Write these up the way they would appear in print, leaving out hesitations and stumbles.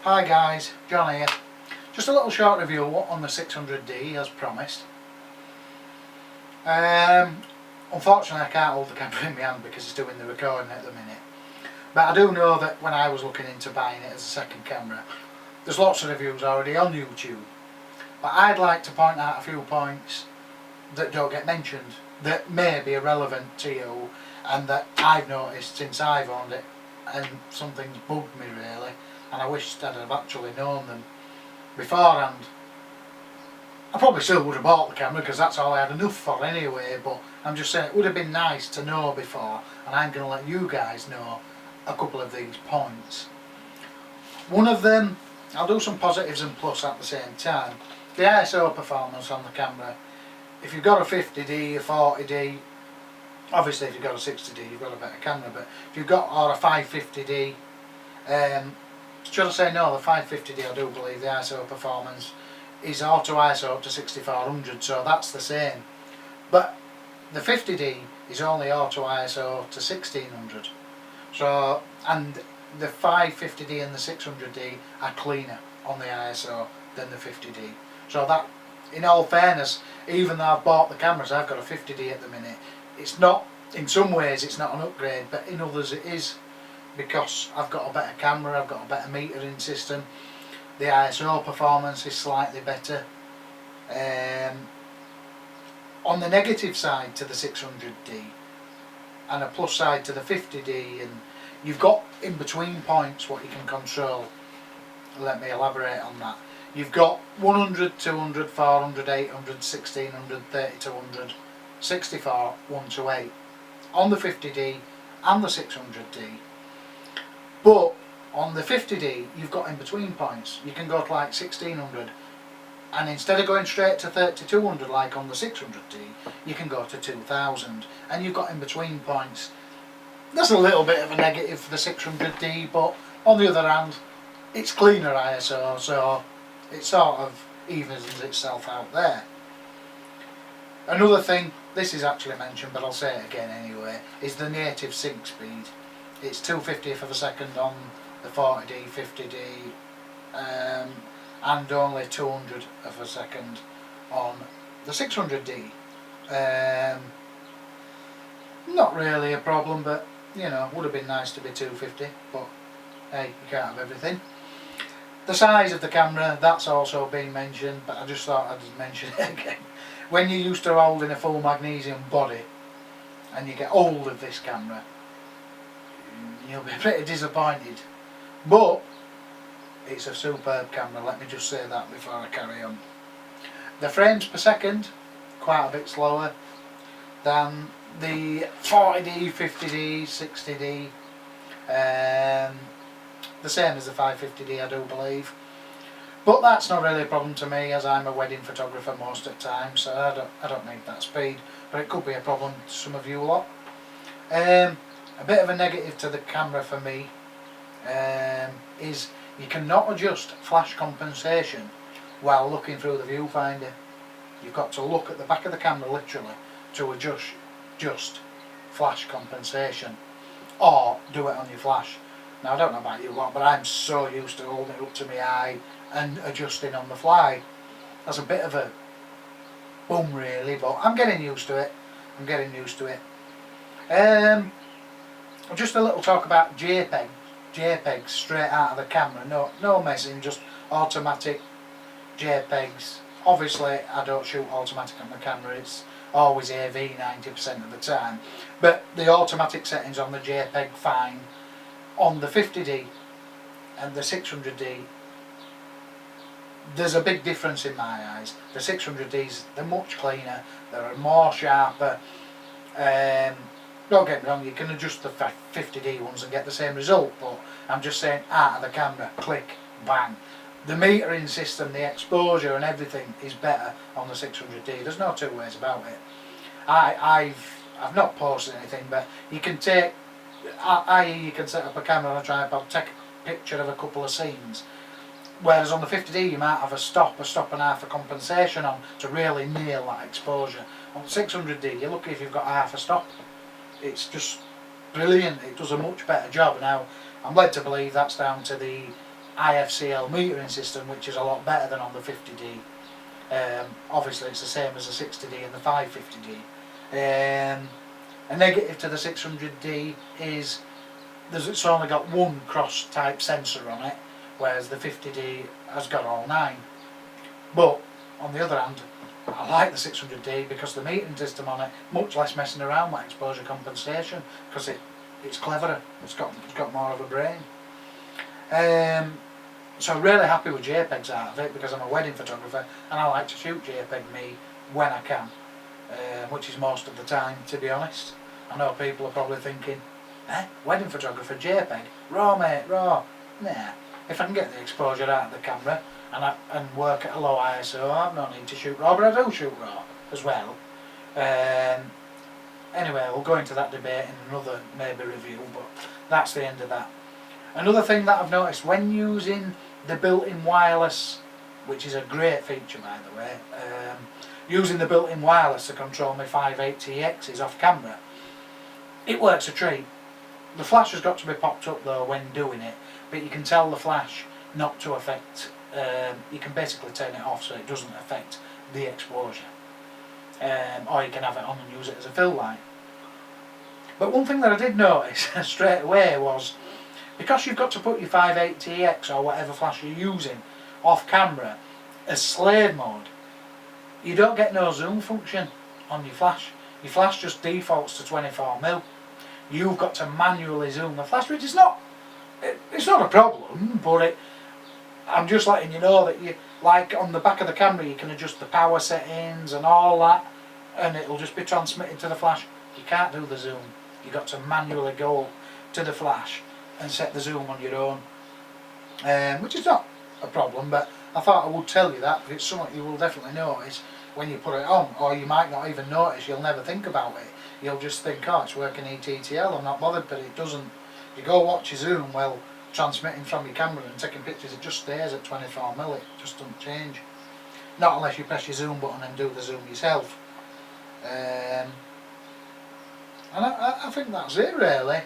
Hi guys, John here. Just a little short review on the 600D as promised. Unfortunately I can't hold the camera in my hand because it's doing the recording at the minute. But I do know that when I was looking into buying it as a second camera, there's lots of reviews already on YouTube. But I'd like to point out a few points that don't get mentioned, that may be irrelevant to you and that I've noticed since I've owned it, and something's bugged me really, and I wish I'd have actually known them beforehand. I probably still would have bought the camera because that's all I had enough for anyway, but I'm just saying it would have been nice to know before, and I'm going to let you guys know a couple of these points. One of them, I'll do some positives and plus at the same time. The ISO performance on the camera. If you've got a 50D, a 40D, obviously if you've got a 60D you've got a better camera, but if you've got or a 550D, should I say no, the 550D I do believe the ISO performance is auto ISO up to 6400, so that's the same. But the 50D is only auto ISO to 1600. So, and the 550D and the 600D are cleaner on the ISO than the 50D. So that, in all fairness, even though I've bought the cameras, I've got a 50D at the minute. It's not, in some ways it's not an upgrade, but in others it is, because I've got a better camera, I've got a better metering system, the ISO performance is slightly better. On the negative side to the 600D and a plus side to the 50D, and you've got in between points what you can control. Let me elaborate on that. You've got 100, 200, 400, 800, 1600, 3200, 64, 1 to 8 on the 50D and the 600D. But on the 50D you've got in between points. You can go to like 1600, and instead of going straight to 3200 like on the 600D, you can go to 2000, and you've got in between points. That's a little bit of a negative for the 600D, but on the other hand it's cleaner ISO, so it sort of evens itself out there. Another thing, this is actually mentioned but I'll say it again anyway, is the native sync speed. It's 250th of a second on the 40D, 50D, and only 200 of a second on the 600D. Not really a problem, but you know, would have been nice to be 250, but hey, you can't have everything. The size of the camera, that's also been mentioned, but I just thought I'd mention it again. When you're used to holding a full magnesium body and you get hold of this camera, you'll be pretty disappointed. But it's a superb camera, let me just say that before I carry on. The frames per second, quite a bit slower than the 40D, 50D, 60D. The same as the 550D I do believe. But that's not really a problem to me, as I'm a wedding photographer most of the time, so I don't need that speed, but it could be a problem to some of you lot. A bit of a negative to the camera for me is you cannot adjust flash compensation while looking through the viewfinder. You've got to look at the back of the camera literally to adjust flash compensation, or do it on your flash. Now I don't know about you lot, but I'm so used to holding it up to my eye and adjusting on the fly. That's a bit of a bum really, but I'm getting used to it. Just a little talk about JPEGs straight out of the camera. No messing, just automatic JPEGs. Obviously I don't shoot automatic on the camera, it's always AV 90% of the time, but the automatic settings on the JPEG fine. On the 50D and the 600D there's a big difference in my eyes. The 600Ds, they're much cleaner, they're more sharper. Don't get me wrong, you can adjust the 50D ones and get the same result, but I'm just saying out of the camera, click, bang. The metering system, the exposure and everything is better on the 600D. There's no two ways about it. I've not posted anything, but you can take, i.e. you can set up a camera on a tripod, take a picture of a couple of scenes, whereas on the 50D you might have a stop and a half a compensation on to really nail that exposure. On the 600D you're lucky if you've got half a stop. It's just brilliant, it does a much better job. Now I'm led to believe that's down to the IFCL metering system, which is a lot better than on the 50D. Obviously it's the same as the 60D and the 550D. A negative to the 600D is it's only got one cross type sensor on it, whereas the 50D has got all 9. But on the other hand, I like the 600D because the metering system on it, much less messing around with exposure compensation, because it's cleverer, it's got more of a brain. So I'm really happy with JPEGs out of it, because I'm a wedding photographer and I like to shoot JPEG me when I can, which is most of the time, to be honest. I know people are probably thinking, wedding photographer, JPEG, RAW mate, RAW. Nah, if I can get the exposure out of the camera and work at a low ISO, I've no need to shoot RAW, but I do shoot RAW as well. Anyway, we'll go into that debate in another maybe review, but that's the end of that. Another thing that I've noticed when using the built-in wireless, which is a great feature by the way, using the built-in wireless to control my 58TXs off camera, it works a treat. The flash has got to be popped up though when doing it, but you can tell the flash not to affect, you can basically turn it off so it doesn't affect the exposure. Or you can have it on and use it as a fill light. But one thing that I did notice straight away was, because you've got to put your 58TX or whatever flash you're using off camera as slave mode, you don't get no zoom function on your flash. Your flash just defaults to 24mm. You've got to manually zoom the flash, which is not, it's not a problem, but I'm just letting you know that you, like on the back of the camera, you can adjust the power settings and all that, and it'll just be transmitted to the flash. You can't do the zoom. You've got to manually go to the flash and set the zoom on your own, which is not a problem, but I thought I would tell you that, because it's something you will definitely notice when you put it on, or you might not even notice, you'll never think about it. You'll just think, oh, it's working ETTL, I'm not bothered, but it doesn't. You go watch your zoom, well, transmitting from your camera and taking pictures, it just stays at 24mm, it just doesn't change. Not unless you press your zoom button and do the zoom yourself. And I think that's it really.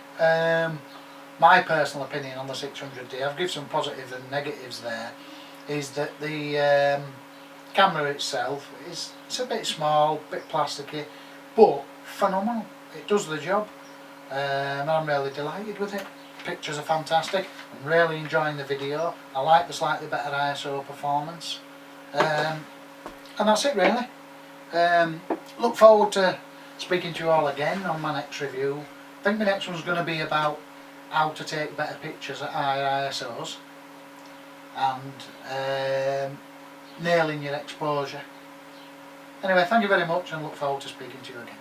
My personal opinion on the 600D, I've given some positives and negatives there, is that the camera itself it's a bit small, a bit plasticky, but phenomenal. It does the job, and I'm really delighted with it. Pictures are fantastic. I'm really enjoying the video. I like the slightly better ISO performance, and that's it really. Look forward to speaking to you all again on my next review. I think the next one's going to be about how to take better pictures at higher ISOs and nailing your exposure. Anyway, thank you very much and look forward to speaking to you again.